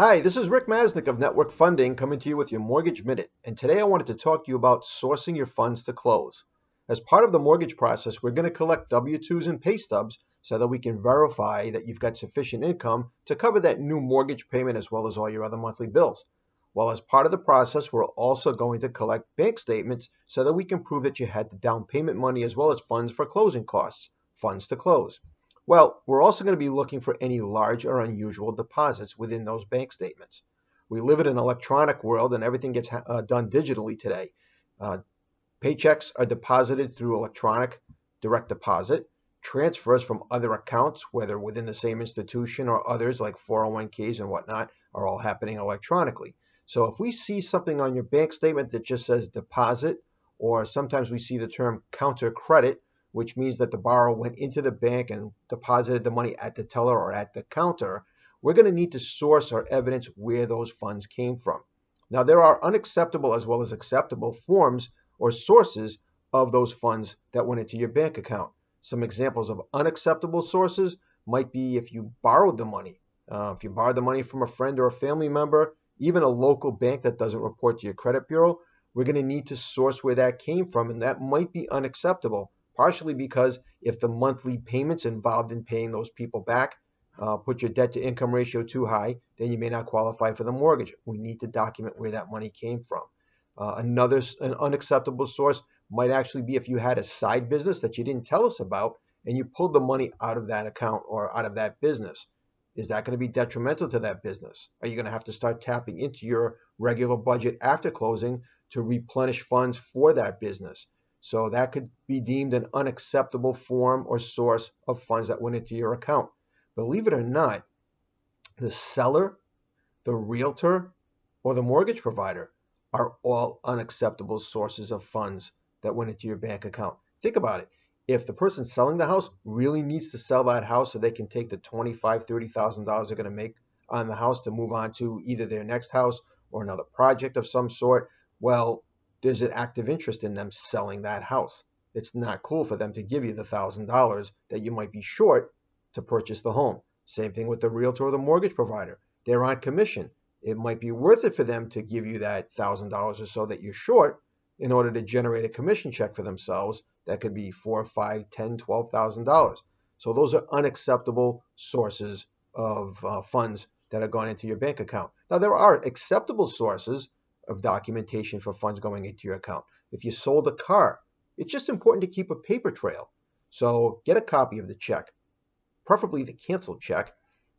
Hi, this is Rick Masnick of Network Funding coming to you with your Mortgage Minute. And today I wanted to talk to you about sourcing your funds to close. As part of the mortgage process, we're going to collect W-2s and pay stubs so that we can verify that you've got sufficient income to cover that new mortgage payment as well as all your other monthly bills. Well, as part of the process, we're also going to collect bank statements so that we can prove that you had the down payment money as well as funds for closing costs, funds to close. Well, we're also going to be looking for any large or unusual deposits within those bank statements. We live in an electronic world and everything gets done digitally today. Uh, Paychecks are deposited through electronic direct deposit. Transfers from other accounts, whether within the same institution or others like 401ks and whatnot, are all happening electronically. So if we see something on your bank statement that just says deposit, or sometimes we see the term counter credit, which means that the borrower went into the bank and deposited the money at the teller or at the counter, we're going to need to source our evidence where those funds came from. Now, there are unacceptable as well as acceptable forms or sources of those funds that went into your bank account. Some examples of unacceptable sources might be if you borrowed the money. If you borrowed the money from a friend or a family member, even a local bank that doesn't report to your credit bureau, we're going to need to source where that came from, and that might be unacceptable. Partially because if the monthly payments involved in paying those people back put your debt to income ratio too high, then you may not qualify for the mortgage. We need to document where that money came from. An unacceptable source might actually be if you had a side business that you didn't tell us about and you pulled the money out of that account or out of that business. Is that going to be detrimental to that business? Are you going to have to start tapping into your regular budget after closing to replenish funds for that business? So that could be deemed an unacceptable form or source of funds that went into your account. Believe it or not, the seller, the realtor, or the mortgage provider are all unacceptable sources of funds that went into your bank account. Think about it. If the person selling the house really needs to sell that house so they can take the $25,000, $30,000 they're going to make on the house to move on to either their next house or another project of some sort, well, there's an active interest in them selling that house. It's not cool for them to give you the $1,000 that you might be short to purchase the home. Same thing with the realtor or the mortgage provider. They're on commission. It might be worth it for them to give you that $1,000 or so that you're short in order to generate a commission check for themselves. That could be $4,000, $5,000, $10,000, $12,000. So those are unacceptable sources of funds that are going into your bank account. Now, there are acceptable sources of documentation for funds going into your account. If you sold a car, it's just important to keep a paper trail. So get a copy of the check, preferably the canceled check,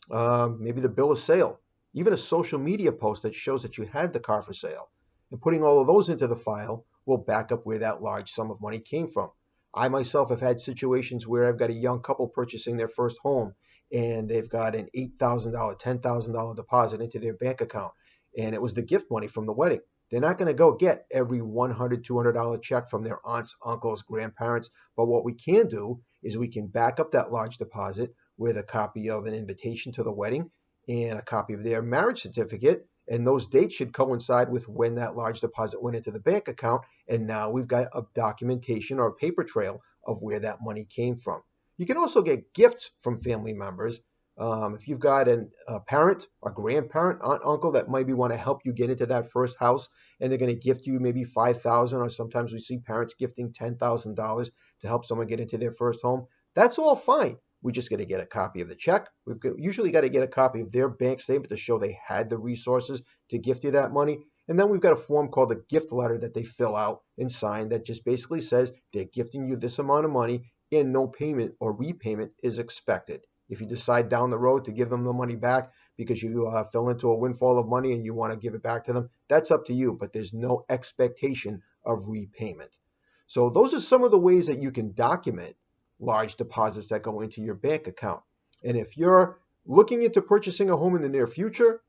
maybe the bill of sale, even a social media post that shows that you had the car for sale. And putting all of those into the file will back up where that large sum of money came from. I myself have had situations where I've got a young couple purchasing their first home and they've got an $8,000, $10,000 deposit into their bank account. And it was the gift money from the wedding. They're not going to go get every $100, $200 check from their aunts, uncles, grandparents. But what we can do is we can back up that large deposit with a copy of an invitation to the wedding and a copy of their marriage certificate. And those dates should coincide with when that large deposit went into the bank account. And now we've got a documentation or a paper trail of where that money came from. You can also get gifts from family members. If you've got a parent or grandparent, aunt, uncle that maybe want to help you get into that first house and they're going to gift you maybe $5,000, or sometimes we see parents gifting $10,000 to help someone get into their first home, that's all fine. We just got to get a copy of the check. Usually got to get a copy of their bank statement to show they had the resources to gift you that money. And then we've got a form called a gift letter that they fill out and sign that just basically says they're gifting you this amount of money and no payment or repayment is expected. If you decide down the road to give them the money back because you fell into a windfall of money and you want to give it back to them, that's up to you, but there's no expectation of repayment. So those are some of the ways that you can document large deposits that go into your bank account. And if you're looking into purchasing a home in the near future,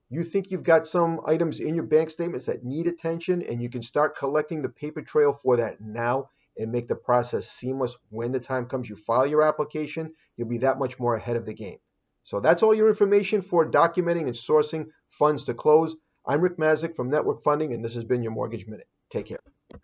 you think you've got some items in your bank statements that need attention, and you can start collecting the paper trail for that now and make the process seamless when the time comes you file your application, you'll be that much more ahead of the game. So that's all your information for documenting and sourcing funds to close. I'm Rick Masnick from Network Funding, and this has been your Mortgage Minute. Take care.